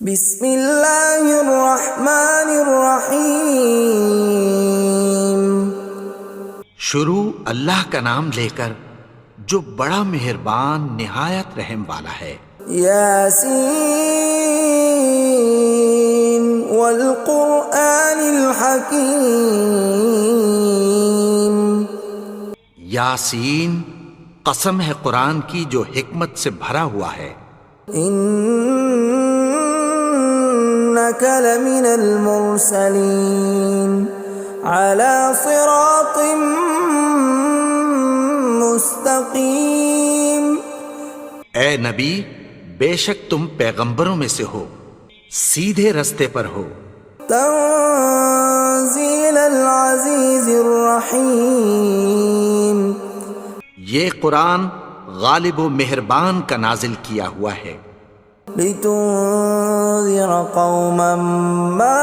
بسم اللہ الرحمن الرحیم۔ شروع اللہ کا نام لے کر جو بڑا مہربان نہایت رحم والا ہے۔ یاسین والقرآن الحکیم۔ یاسین، قسم ہے قرآن کی جو حکمت سے بھرا ہوا ہے۔ انک لمن المرسلین علی صراط مستقیم۔ اے نبی، بے شک تم پیغمبروں میں سے ہو، سیدھے رستے پر ہو۔ تنزیل العزیز الرحیم۔ یہ قرآن غالب و مہربان کا نازل کیا ہوا ہے۔ لتنذر قوما ما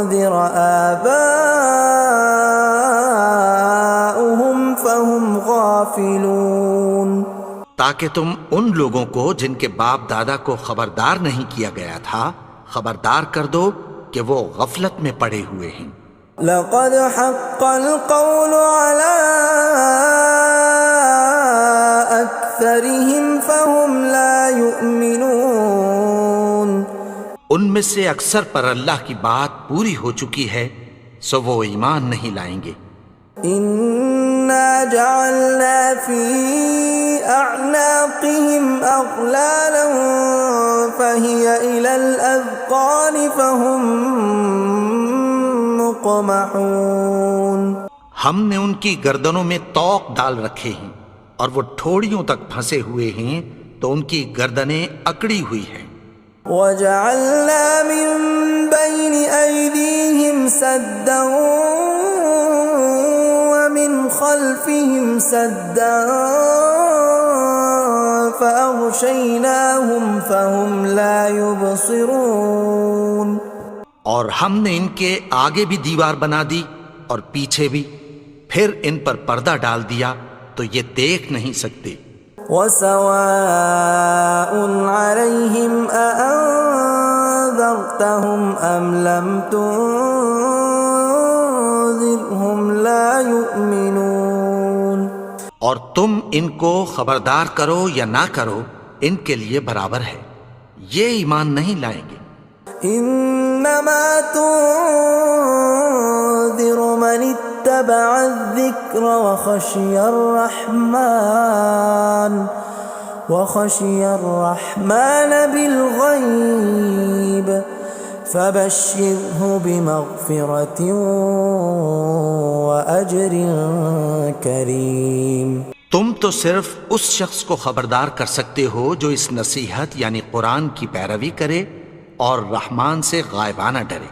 انذر آباؤهم فهم غافلون۔ تاکہ تم ان لوگوں کو جن کے باپ دادا کو خبردار نہیں کیا گیا تھا خبردار کر دو کہ وہ غفلت میں پڑے ہوئے ہیں۔ لقد حق القول على أكثرهم فهم لا يؤمنون۔ ان میں سے اکثر پر اللہ کی بات پوری ہو چکی ہے سو وہ ایمان نہیں لائیں گے۔ إنا جعلنا في أعناقهم أغلالا فهي إلى الأذقان فهم مقمحون۔ ہم نے ان کی گردنوں میں طوق ڈال رکھے ہیں اور وہ ٹھوڑیوں تک پھنسے ہوئے ہیں تو ان کی گردنیں اکڑی ہوئی ہیں۔ وَجَعَلْنَا مِن بَيْنِ أَيْدِيهِمْ سَدًّا وَمِنْ خَلْفِهِمْ سَدًّا فَأَغْشَيْنَاهُمْ فَهُمْ لَا يُبْصِرُونَ۔ اور ہم نے ان کے آگے بھی دیوار بنا دی اور پیچھے بھی، پھر ان پر پردہ ڈال دیا تو یہ دیکھ نہیں سکتے۔ وَسَوَاءٌ عَلَيْهِمْ أَأَنذَرْتَهُمْ أَمْ لَمْ تُنذِرْهُمْ لَا يُؤْمِنُونَ۔ اور تم ان کو خبردار کرو یا نہ کرو ان کے لیے برابر ہے، یہ ایمان نہیں لائیں گے۔ انما تنذر من اتبع الذکر وخشی الرحمن بالغیب فبشرہ بمغفرۃ واجر کریم۔ تم تو صرف اس شخص کو خبردار کر سکتے ہو جو اس نصیحت یعنی قرآن کی پیروی کرے اور رحمان سے غائبانہ ڈرے،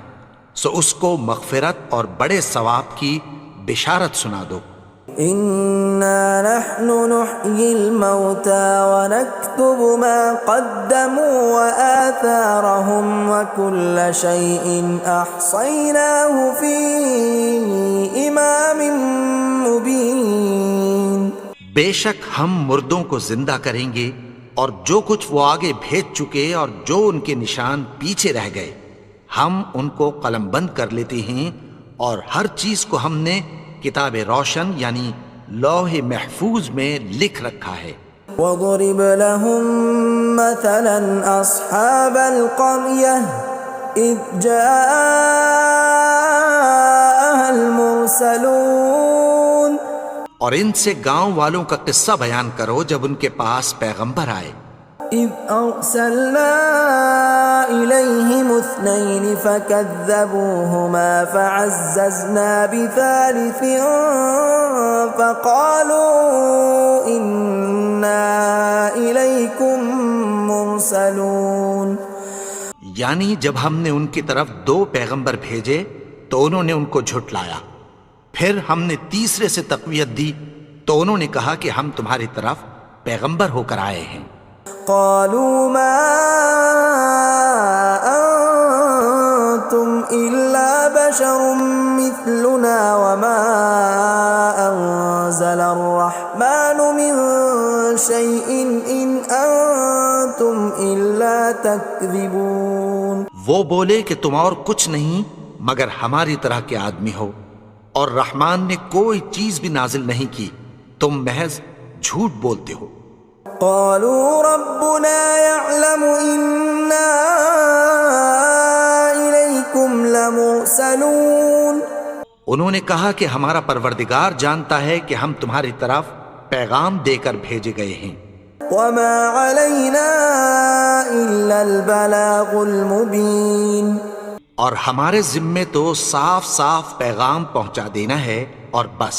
سو اس کو مغفرت اور بڑے ثواب کی بشارت سنا دو۔ اِنَّا نَحْنُ نُحْيِي الْمَوْتَى وَنَكْتُبُ مَا قَدَّمُوا وَآثَارَهُمْ وَكُلَّ شَيْءٍ أَحْصَيْنَاهُ فِي إِمَامٍ مُبِينٍ۔ بے شک ہم مردوں کو زندہ کریں گے اور جو کچھ وہ آگے بھیج چکے اور جو ان کے نشان پیچھے رہ گئے ہم ان کو قلم بند کر لیتے ہیں، اور ہر چیز کو ہم نے کتاب روشن یعنی لوح محفوظ میں لکھ رکھا ہے۔ وَضُرِبْ لَهُم مَّثَلًا أَصْحَابَ الْقَرْيَةِ إِذْ جَاءَهَا الْمُرْسَلُونَ۔ اور ان سے گاؤں والوں کا قصہ بیان کرو جب ان کے پاس پیغمبر آئے۔ إِذْ أَرْسَلْنَا إِلَيْهِمُ اثْنَيْنِ فَكَذَّبُوهُمَا فَعَزَّزْنَا بِثَالِثٍ فَقَالُوا إِنَّا إِلَيْكُمْ مُرْسَلُونَ۔ یعنی جب ہم نے ان کی طرف دو پیغمبر بھیجے تو انہوں نے ان کو جھٹلایا، پھر ہم نے تیسرے سے تقویت دی تو انہوں نے کہا کہ ہم تمہاری طرف پیغمبر ہو کر آئے ہیں۔ قالوا ما أنتم إلا بشر مثلنا وما أنزل الرحمن من شيء إن أنتم إلا تكذبون. وہ بولے کہ تم اور کچھ نہیں مگر ہماری طرح کے آدمی ہو، اور رحمان نے کوئی چیز بھی نازل نہیں کی، تم محض جھوٹ بولتے ہو. قالوا ربنا يعلم إنا إليكم لمرسلون. انہوں نے کہا کہ ہمارا پروردگار جانتا ہے کہ ہم تمہاری طرف پیغام دے کر بھیجے گئے ہیں. وما علينا إلا البلاغ المبين. اور ہمارے ذمے تو صاف صاف پیغام پہنچا دینا ہے اور بس.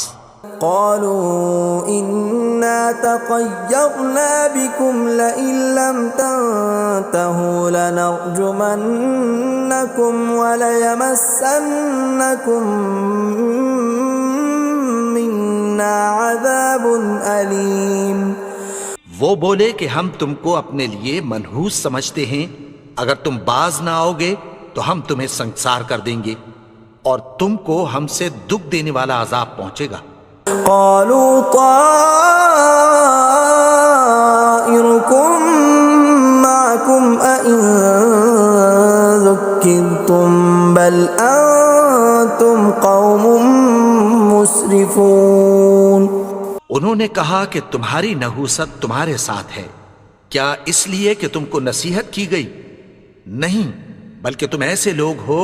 قالوا إنا تطيرنا بكم لئن لم تنتهوا لنرجمنكم وليمسنكم منا عذاب أليم. وہ بولے کہ ہم تم کو اپنے لیے منحوس سمجھتے ہیں، اگر تم باز نہ آؤ گے تو ہم تمہیں سنسار کر دیں گے اور تم کو ہم سے دکھ دینے والا عذاب پہنچے گا. قالوا طائركم معكم أئن ذكرتم بل أنتم قوم مسرفون. انہوں نے کہا کہ تمہاری نحوست تمہارے ساتھ ہے، کیا اس لیے کہ تم کو نصیحت کی گئی؟ نہیں، بلکہ تم ایسے لوگ ہو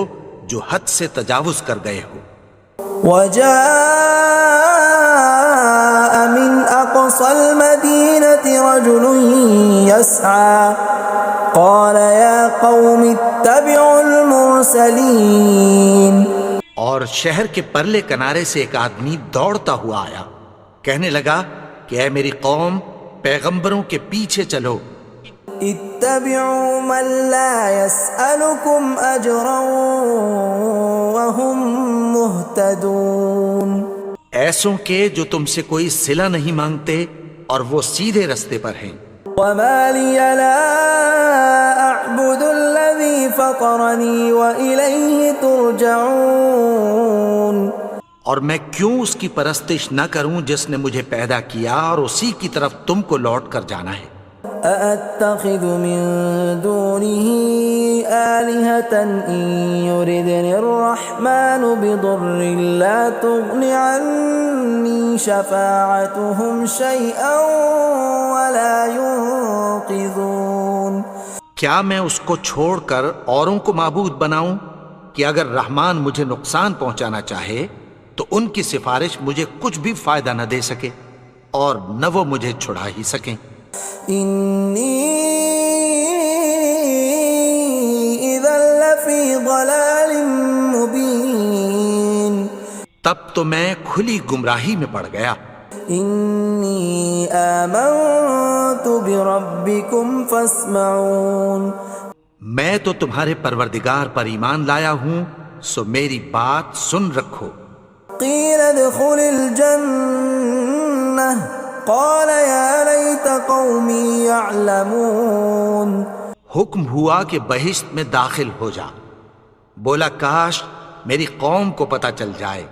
جو حد سے تجاوز کر گئے ہو. وجاء من أقصى المدينة رجل يسعى قال يا قوم اتبعوا المرسلين. اور شہر کے پرلے کنارے سے ایک آدمی دوڑتا ہوا آیا، کہنے لگا کہ اے میری قوم، پیغمبروں کے پیچھے چلو. اتبعوا من لا يسألكم أجرا وهم مهتدون. ایسوں کے جو تم سے کوئی صلہ نہیں مانگتے اور وہ سیدھے رستے پر ہیں. وما لي لا أعبد الذي فطرني وإليه ترجعون. اور میں کیوں اس کی پرستش نہ کروں جس نے مجھے پیدا کیا اور اسی کی طرف تم کو لوٹ کر جانا ہے. أأتخذ من دونه آلهة إن يردني الرحمن بضر لا تغن عني شفاعتهم شيئا ولا ينقذون. کیا میں اس کو چھوڑ کر اوروں کو معبود بناؤں کہ اگر رحمان مجھے نقصان پہنچانا چاہے تو ان کی سفارش مجھے کچھ بھی فائدہ نہ دے سکے اور نہ وہ مجھے چھڑا ہی سکیں. إني إذا لفي ضلال مبين. تب تو میں کھلی گمراہی میں پڑ گیا. إني آمنت بربكم فاسمعون. میں تو تمہارے پروردگار پر ایمان لایا ہوں، سو میری بات سن رکھو. قيل ادخل الجنة قال يا ليت قومي يعلمون. حکم ہوا کہ بہشت میں داخل ہو جا. بولا کاش میری قوم کو پتہ چل جائے.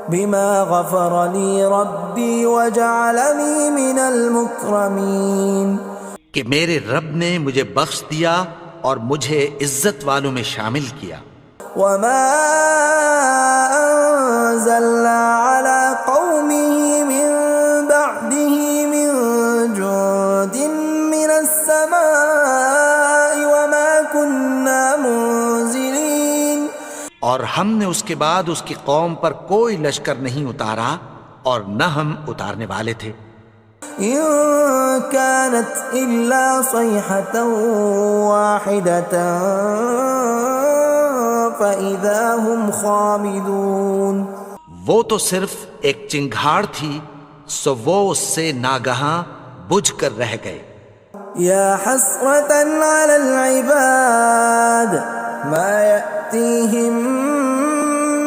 بما غفر لي ربي وجعلني من المكرمين. کہ میرے رب نے مجھے بخش دیا اور مجھے عزت والوں میں شامل کیا. وما أنزلنا على قومه من بعده من جند من السماء وما كنا منزلين. اور ہم نے اس کے بعد اس کی قوم پر کوئی لشکر نہیں اتارا اور نہ ہم اتارنے والے تھے. إن كانت إلا صيحة واحدة فإذا هم خامدون. وہ تو صرف ایک چنگھاڑ تھی، سو وہ اس سے ناگہاں بجھ کر رہ گئے. يا حسرة على العباد ما يأتيهم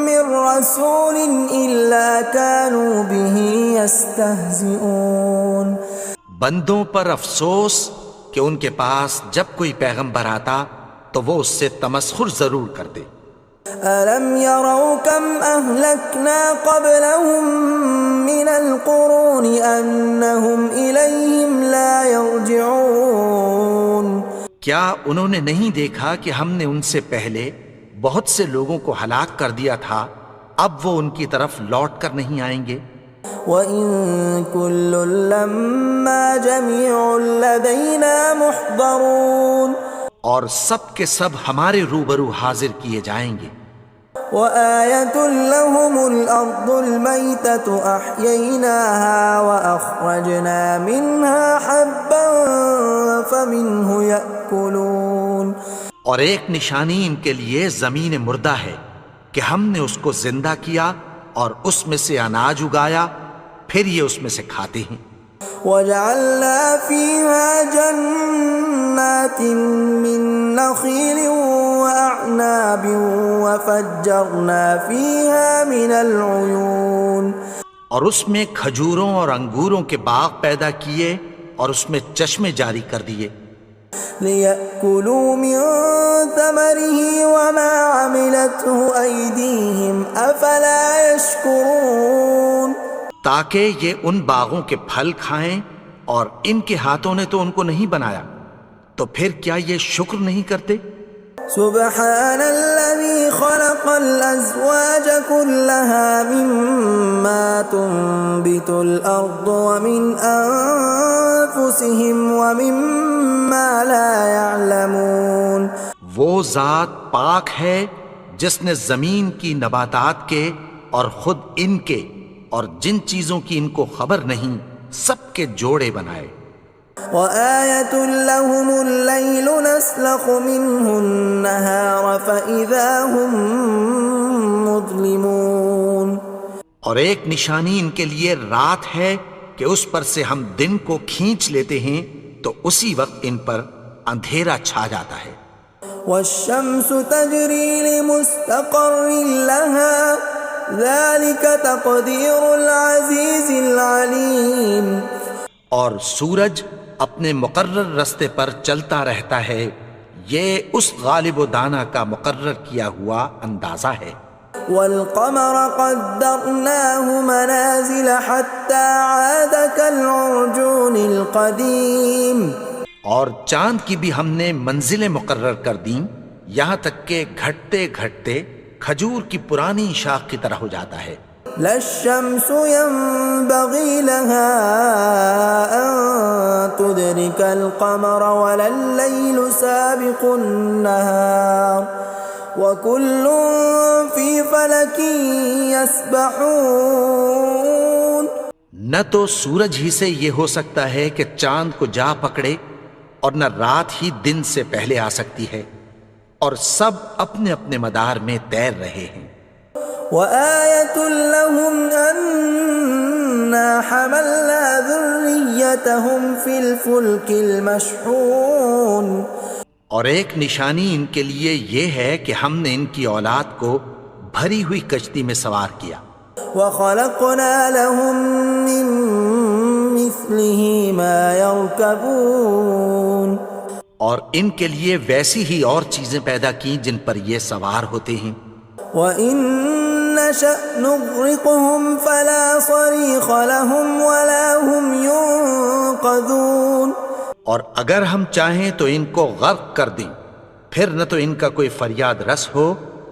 من رسول إلا كانوا به يستهزئون. بندوں پر افسوس کہ ان کے پاس جب کوئی پیغمبر آتا تو وہ اس سے تمسخر ضرور کرتے. ألم يروا كم أهلكنا قبلهم من القرون أنهم إليهم لا يرجعون کیا انہوں نے نہیں دیکھا کہ ہم نے ان سے پہلے بہت سے لوگوں کو ہلاک کر دیا تھا، اب وہ ان کی طرف لوٹ کر نہیں آئیں گے؟ وَإِن كُلٌّ لَّمَّا جَمِيعٌ لَّدَيْنَا مُحْضَرُونَ اور سب کے سب ہمارے روبرو حاضر کیے جائیں گے۔ وَآيَةٌ لَّهُمُ الْأَرْضُ الْمَيْتَةُ أَحْيَيْنَاهَا وَأَخْرَجْنَا مِنْهَا حَبًّا فَمِنْهُ يَأْكُلُونَ اور ایک نشانی ان کے لیے زمین مردہ ہے کہ ہم نے اس کو زندہ کیا اور اس میں سے اناج اگایا، پھر یہ اس میں سے کھاتے ہیں۔ وَجَعَلْنَا فِيهَا جَنَّاتٍ مِّن نَّخِيلٍ وَأَعْنَابٍ وَفَجَّرْنَا فِيهَا مِنَ الْعُيُونِ اور اس میں کھجوروں اور انگوروں کے باغ پیدا کیے اور اس میں چشمے جاری کر دیے، لِيَأْكُلُوا مِن ثَمَرِهِ وَمَا عَمِلَتْهُ أَيْدِيهِمْ أَفَلَا يَشْكُرُونَ تاکہ یہ ان باغوں کے پھل کھائیں، اور ان کے ہاتھوں نے تو ان کو نہیں بنایا، تو پھر کیا یہ شکر نہیں کرتے؟ سبحان الذي خلق الأزواج كلها مما تنبت الأرض ومن أنفسهم ومما لا يعلمون وہ ذات پاک ہے جس نے زمین کی نباتات کے اور خود ان کے اور جن چیزوں کی ان کو خبر نہیں سب کے جوڑے بنائے۔ وَآيَةٌ لَّهُمُ اللَّيْلُ نَسْلَخُ مِنْهُ النَّهَارَ فَإِذَا هُم مُظْلِمُونَ اور ایک نشانی ان کے لیے رات ہے کہ اس پر سے ہم دن کو کھینچ لیتے ہیں تو اسی وقت ان پر اندھیرا چھا جاتا ہے۔ وَالشَّمْسُ تَجْرِي لِمُسْتَقَرٍّ لَّهَا ذَلِكَ تَقْدِيرُ الْعَزِيزِ الْعَلِيمِ اور سورج اپنے مقرر رستے پر چلتا رہتا ہے، یہ اس غالب و دانا کا مقرر کیا ہوا اندازہ ہے۔ وَالْقَمَرَ قَدَّرْنَاهُ مَنَازِلَ حَتَّى عَادَ كَالْعُرْجُونِ الْقَدِيمِ اور چاند کی بھی ہم نے منزلیں مقرر کر دیں، یہاں تک کہ گھٹتے گھٹتے کھجور کی پرانی شاخ کی طرح ہو جاتا ہے۔ لا الشمس ينبغي لها أن تدرك القمر ولا الليل سابق النهار وكل في فلك يسبحون نہ تو سورج ہی سے یہ ہو سکتا ہے کہ چاند کو جا پکڑے، اور نہ رات ہی دن سے پہلے آ سکتی ہے، اور سب اپنے اپنے مدار میں تیر رہے ہیں۔ وَآيَةٌ لَّهُمْ أَنَّا حَمَلْنَا ذُرِّيَّتَهُمْ فِي الْفُلْكِ الْمَشْحُونِ اور ایک نشانی ان کے لیے یہ ہے کہ ہم نے ان کی اولاد کو بھری ہوئی کشتی میں سوار کیا۔ وَخَلَقْنَا لَهُم مِّن مِّثْلِهِ مَا يَرْكَبُونَ اور ان کے لیے ویسی ہی اور چیزیں پیدا کی جن پر یہ سوار ہوتے ہیں۔ وَإِن نَّشَأْ نُغْرِقْهُمْ فَلَا صَرِيخَ لَهُمْ وَلَا هُمْ يُنقَذُونَ اور اگر ہم چاہیں تو ان کو غرق کر دیں، پھر نہ تو ان کا کوئی فریاد رس ہو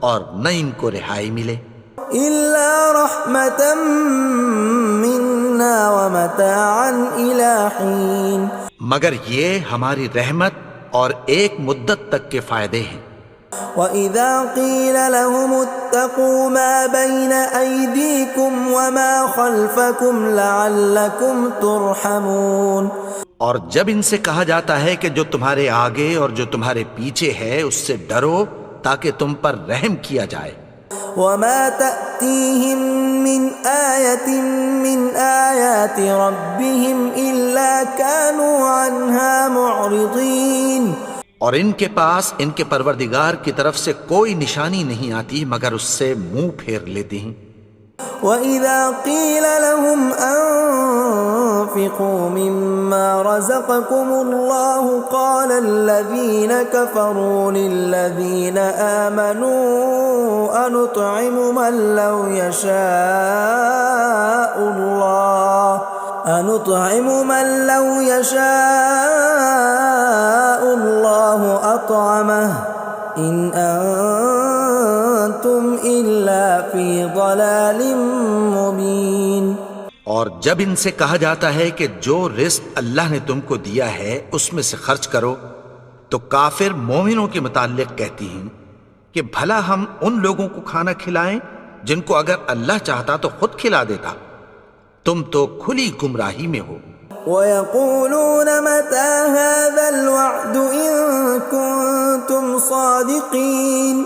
اور نہ ان کو رہائی ملے۔ إِلَّا رَحْمَةً مِّنَّا وَمَتَاعًا إِلَىٰ حِينٍ مگر یہ ہماری رحمت اور ایک مدت تک کے فائدے ہیں۔ وَإِذَا قِيلَ لَهُمُ اتَّقُوا مَا بَيْنَ أَيْدِيكُمْ وَمَا خَلْفَكُمْ لَعَلَّكُمْ تُرْحَمُونَ اور جب ان سے کہا جاتا ہے کہ جو تمہارے آگے اور جو تمہارے پیچھے ہے اس سے ڈرو تاکہ تم پر رحم کیا جائے۔ وَمَا تَأْتِيهِم مِّنْ آيَةٍ مِّنْ آيَاتِ رَبِّهِمْ إِلَّا كَانُوا عَنْهَا مُعْرِضِينَ اور ان کے پاس ان کے پروردگار کی طرف سے کوئی نشانی نہیں آتی مگر اس سے منہ پھیر لیتے ہیں۔ وَإِذَا قِيلَ لَهُمْ وأنفقوا مما رزقكم الله قال الذين كفروا للذين آمنوا أنطعم من لو يشاء الله أطعمه إن أنتم إلا في ضلال مبين۔ اور جب ان سے کہا جاتا ہے کہ جو رزق اللہ نے تم کو دیا ہے اس میں سے خرچ کرو، تو کافر مومنوں کے متعلق کہتی ہیں کہ بھلا ہم ان لوگوں کو کھانا کھلائیں جن کو اگر اللہ چاہتا تو خود کھلا دیتا، تم تو کھلی گمراہی میں ہو۔ وَيَقُولُونَ مَتَى هَذَا الْوَعْدُ إِن كُنتُمْ صَادِقِينَ،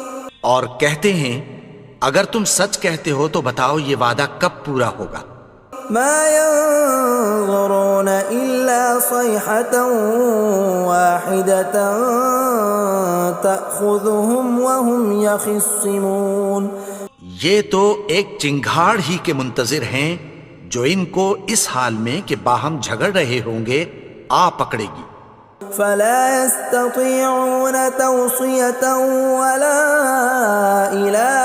اور کہتے ہیں اگر تم سچ کہتے ہو تو بتاؤ یہ وعدہ کب پورا ہوگا۔ مَا يَنظُرُونَ إِلَّا صَيْحَةً وَاحِدَةً تَأْخُذُهُمْ وَهُمْ يَخِصِّمُونَ، یہ تو ایک چنگھاڑ ہی کے منتظر ہیں جو ان کو اس حال میں کہ باہم جھگڑ رہے ہوں گے آ پکڑے گی۔ فَلَا يَسْتَطِيعُونَ تَوْصِيَةً وَلَا إِلَىٰ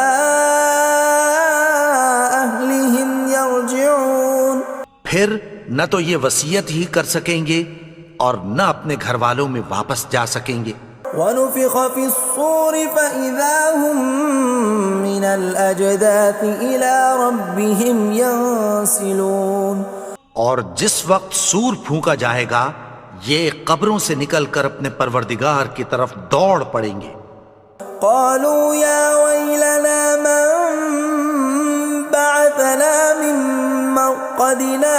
أَهْلِهِمْ يَرْجِعُونَ، پھر نہ تو یہ وصیت ہی کر سکیں گے اور نہ اپنے گھر والوں میں واپس جا سکیں گے۔ وَنُفِخَ فِي الصُّورِ فَإِذَا هُم مِّنَ الْأَجْدَاثِ إِلَىٰ رَبِّهِمْ يَنسِلُونَ، اور جس وقت سور پھونکا جائے گا یہ قبروں سے نکل کر اپنے پروردگار کی طرف دوڑ پڑیں گے۔ قالوا يا ويلنا من بعثنا من مرقدنا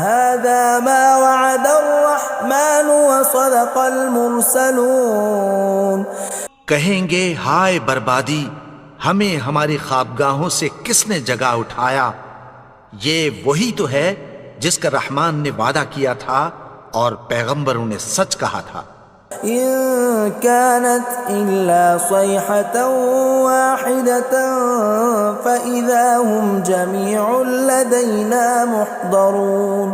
هذا ما وعد الرحمن وصدق المرسلون، کہیں گے ہائے بربادی، ہمیں ہماری خوابگاہوں سے کس نے جگا اٹھایا، یہ وہی تو ہے جس کا رحمان نے وعدہ کیا تھا اور پیغمبروں نے سچ کہا تھا۔ إن كانت إلا صيحة واحدة فإذا هم جميع لدينا محضرون،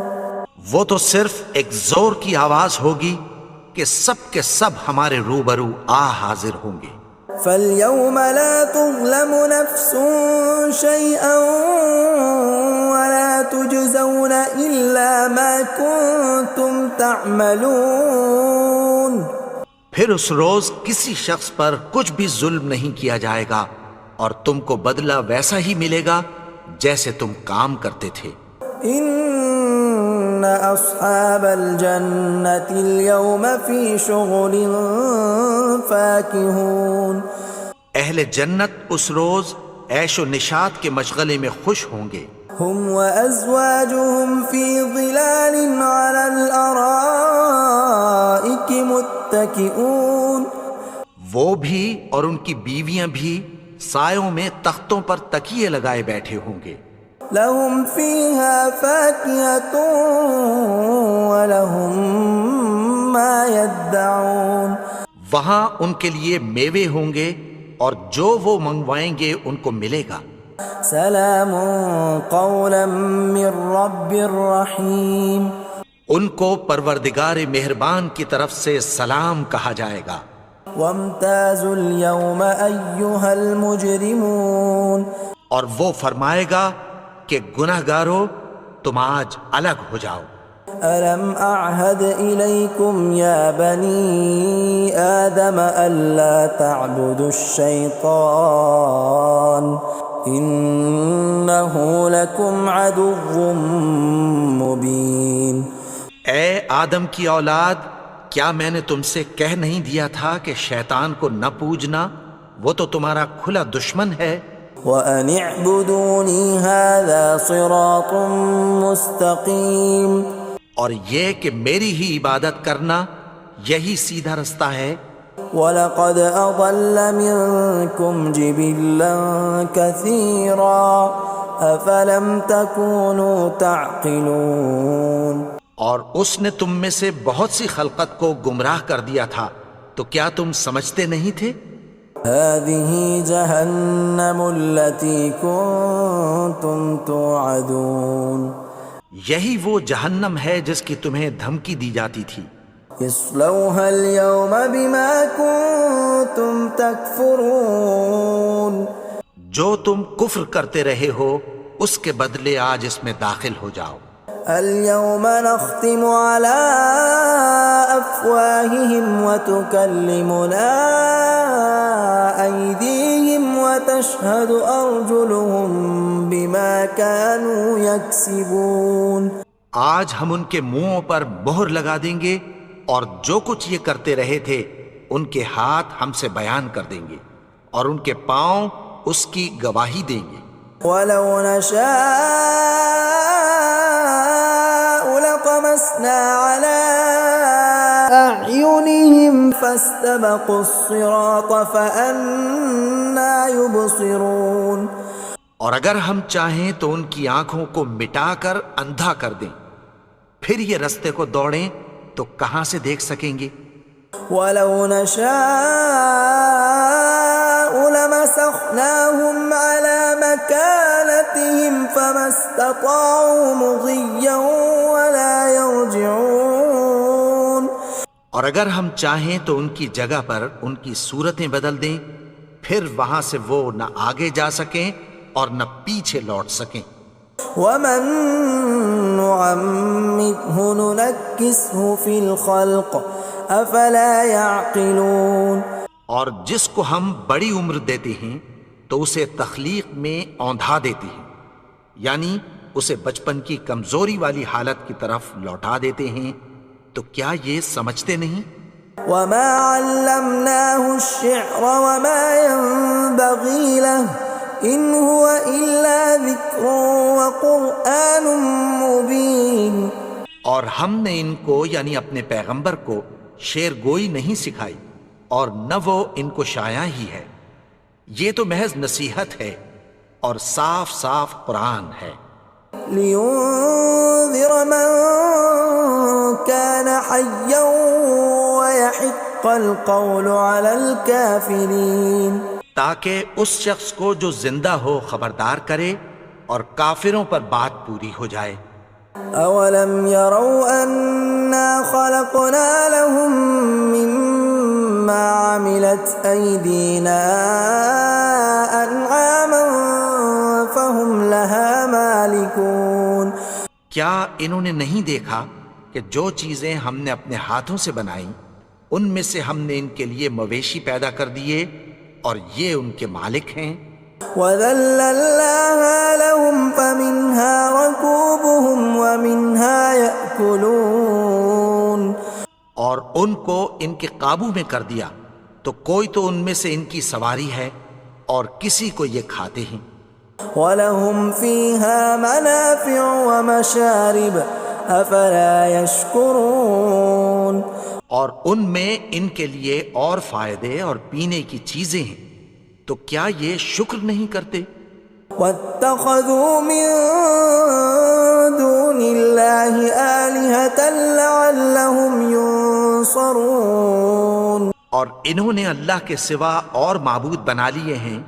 وہ تو صرف ایک زور کی آواز ہوگی کہ سب کے سب ہمارے روبرو آ حاضر ہوں گے۔ فاليوم لا تظلم نفس شيئا ولا تجزون إلا ما كنتم تعملون، پھر اس روز کسی شخص پر کچھ بھی ظلم نہیں کیا جائے گا اور تم کو بدلہ ویسا ہی ملے گا جیسے تم کام کرتے تھے۔ ان اصحاب الجنة اليوم في شغل فاكهون، اہل جنت اس روز عیش و نشاط کے مشغلے میں خوش ہوں گے۔ هم وازواجهم في ظلال على الارائك متكئون، وہ بھی اور ان کی بیویاں بھی سایوں میں تختوں پر تکیے لگائے بیٹھے ہوں گے۔ لهم فيها فاكهة ولهم ما يدعون، وہاں ان کے لیے میوے ہوں گے اور جو وہ منگوائیں گے ان کو ملے گا۔ سلام قولا من رب رحیم، ان کو پروردگار مہربان کی طرف سے سلام کہا جائے گا۔ وامتازوا اليوم ایھا المجرمون، اور وہ فرمائے گا کہ گنہگارو تم آج الگ ہو جاؤ۔ ألم أعهد إليكم يا بني آدم ألا تعبدوا الشيطان إنه لكم عدو مبين۔ اے آدم کی اولاد، کیا میں نے تم سے کہہ نہیں دیا تھا کہ شیطان کو نہ پوجنا، وہ تو تمہارا کھلا دشمن ہے۔ وَأَنِ اعْبُدُونِي هَذَا صِرَاطٌ مُسْتَقِيمٌ، اور یہ کہ میری ہی عبادت کرنا یہی سیدھا رستہ ہے۔ وَلَقَدْ أَضَلَّ مِنْكُمْ جِبِلًّا كَثِيرًا أَفَلَمْ تَكُونُوا تَعْقِلُونَ، اور اس نے تم میں سے بہت سی خلقت کو گمراہ کر دیا تھا، تو کیا تم سمجھتے نہیں تھے؟ هَذِهِ جَهَنَّمُ الَّتِي كُنْتُمْ تُوعَدُونَ، یہی وہ جہنم ہے جس کی تمہیں دھمکی دی جاتی تھی. اصلوها اليوم بما كنتم تكفرون. جو تم کفر کرتے رہے ہو اس کے بدلے آج اس میں داخل ہو جاؤ. اليوم نختم على أفواههم وتكلمنا أيديهم وتشهد أرجلهم بما كانوا يكسبون. آج ہم ان کے منہوں پر مہر لگا دیں گے اور جو کچھ یہ کرتے رہے تھے ان کے ہاتھ ہم سے بیان کر دیں گے اور ان کے پاؤں اس کی گواہی دیں گے. ولو نشاء لطمسنا على أعينهم فاستبقوا الصراط فأنى يبصرون. اور اگر ہم چاہیں تو ان کی آنکھوں کو مٹا کر اندھا کر دیں، پھر یہ رستے کو دوڑیں تو کہاں سے دیکھ سکیں گے. ولو نشاء لمسخناهم على مكانتهم فما استطاعوا مضيا ولا يرجعون. اور اگر ہم چاہیں تو ان کی جگہ پر ان کی صورتیں بدل دیں، پھر وہاں سے وہ نہ آگے جا سکیں اور نہ پیچھے لوٹ سکیں. ومن نعمره ننكسه في الخلق افلا يعقلون. اور جس کو ہم بڑی عمر دیتے ہیں تو اسے تخلیق میں اوندھا دیتے ہیں، یعنی اسے بچپن کی کمزوری والی حالت کی طرف لوٹا دیتے ہیں. تو کیا یہ سمجھتے نہیں؟ وما علمناه الشعر وما ينبغي له ان هو الا ذکر وقرآن مبین. اور ہم نے ان کو یعنی اپنے پیغمبر کو شعر گوئی نہیں سکھائی اور نہ وہ ان کو شایع ہی ہے، یہ تو محض نصیحت ہے اور صاف صاف قرآن ہے. لینذر من كان حیا ويحق القول على الكافرین. تاکہ اس شخص کو جو زندہ ہو خبردار کرے اور کافروں پر بات پوری ہو جائے. اولم يروا انا خلقنا لهم مما عملت ايدينا انعاما فهم لها مالكون. کیا انہوں نے نہیں دیکھا کہ جو چیزیں ہم نے اپنے ہاتھوں سے بنائیں ان میں سے ہم نے ان کے لیے مویشی پیدا کر دیے اور یہ ان کے مالک ہیں. وَذَلَّلْنَاهَا لَهُمْ فَمِنْهَا رَكُوبُهُمْ وَمِنْهَا يَأْكُلُونَ. اور ان کو ان کے قابو میں کر دیا تو کوئی تو ان میں سے ان کی سواری ہے اور کسی کو یہ کھاتے ہیں. وَلَهُمْ فِيهَا مَنَافِعُ وَمَشَارِبُ أَفَلَا يَشْكُرُونَ. اور ان میں ان کے لیے اور فائدے اور پینے کی چیزیں ہیں، تو کیا یہ شکر نہیں کرتے؟ وَاتَّخَذُوا مِن دُونِ اللَّهِ آلِهَةً لَعَلَّهُمْ يُنصَرُونَ. اور انہوں نے اللہ کے سوا اور معبود بنا لیے ہیں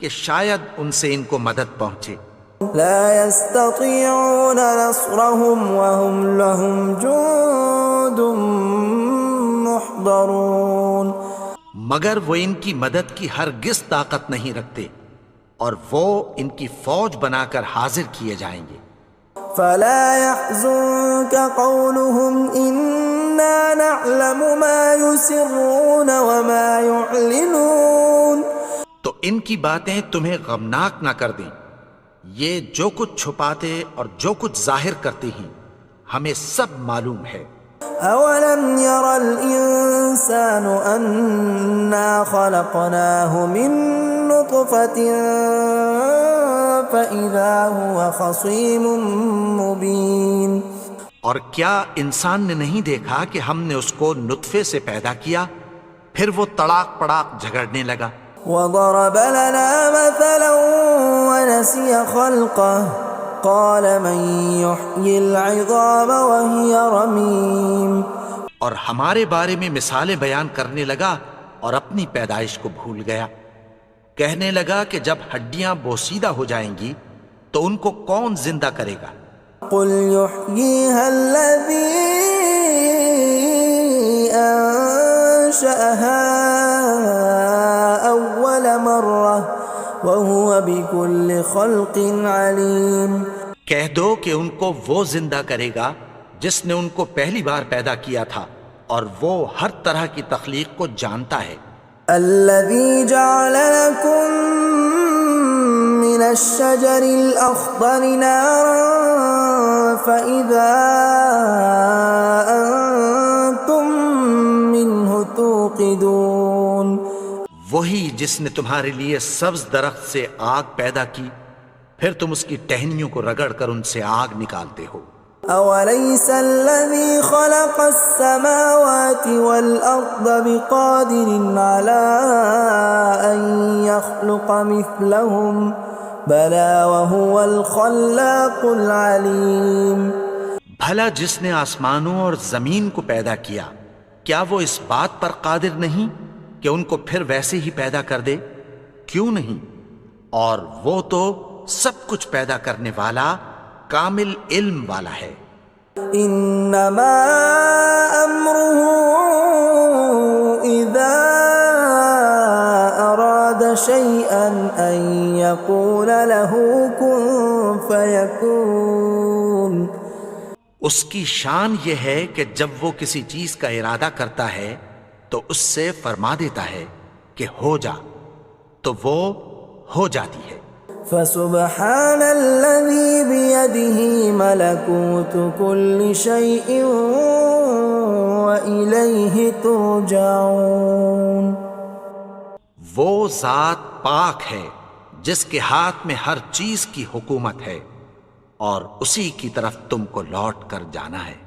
کہ شاید ان سے ان کو مدد پہنچے. لا يستطيعون نصرهم وهم لهم جند محضرون. مگر وہ ان کی مدد کی ہرگز طاقت نہیں رکھتے اور وہ ان کی فوج بنا کر حاضر کیے جائیں گے. فلا يحزنك قولهم إنا نعلم ما يسرون وما يعلنون. تو ان کی باتیں تمہیں غمناک نہ کر دیں، یہ جو کچھ چھپاتے اور جو کچھ ظاہر کرتے ہیں ہمیں سب معلوم ہے. اولم ير الانسان انا خلقناه من نطفة فاذا هو خصيم مبين. اور کیا انسان نے نہیں دیکھا کہ ہم نے اس کو نطفے سے پیدا کیا پھر وہ تڑاک پڑاک جھگڑنے لگا. وضرب لنا مثلا ونسي خلقه قال من يحيي العظام وهي رميم. اور ہمارے بارے میں مثالیں بیان کرنے لگا اور اپنی پیدائش کو بھول گیا. کہنے لگا کہ جب ہڈیاں بوسیدہ ہو جائیں گی تو ان کو کون زندہ کرے گا قل يحييها الذي أنشأها أول مرة وهو بكل خلق عليم۔ کہہ دو کہ ان کو وہ زندہ کرے گا جس نے ان کو پہلی بار پیدا کیا تھا، اور وہ ہر طرح کی تخلیق کو جانتا ہے۔ الذي جعل لكم من الشجر الأخضر نارا فإذا أنتم منه توقدون، وہی جس نے تمہارے لیے سبز درخت سے آگ پیدا کی، پھر تم اس کی ٹہنیوں کو رگڑ کر ان سے آگ نکالتے ہو۔ أوليس الذي خلق السماوات والأرض بقادر على أن يخلق مثلهم بلى وهو الخلاق العليم۔ بھلا جس نے آسمانوں اور زمین کو پیدا کیا، کیا وہ اس بات پر قادر نہیں کہ ان کو پھر ویسے ہی پیدا کر دے؟ کیوں نہیں؟ اور وہ تو سب کچھ پیدا کرنے والا، کامل علم والا ہے۔ انما امره اذا اراد شيئا ان يقول له كن فيكون۔ اس کی شان یہ ہے کہ جب وہ کسی چیز کا ارادہ کرتا ہے تو اس سے فرما دیتا ہے کہ ہو جا، تو وہ ہو جاتی ہے۔ فسبحان الذي بيده ملكوت كل شيء وإليه ترجعون۔ وہ ذات پاک ہے جس کے ہاتھ میں ہر چیز کی حکومت ہے، اور اسی کی طرف تم کو لوٹ کر جانا ہے۔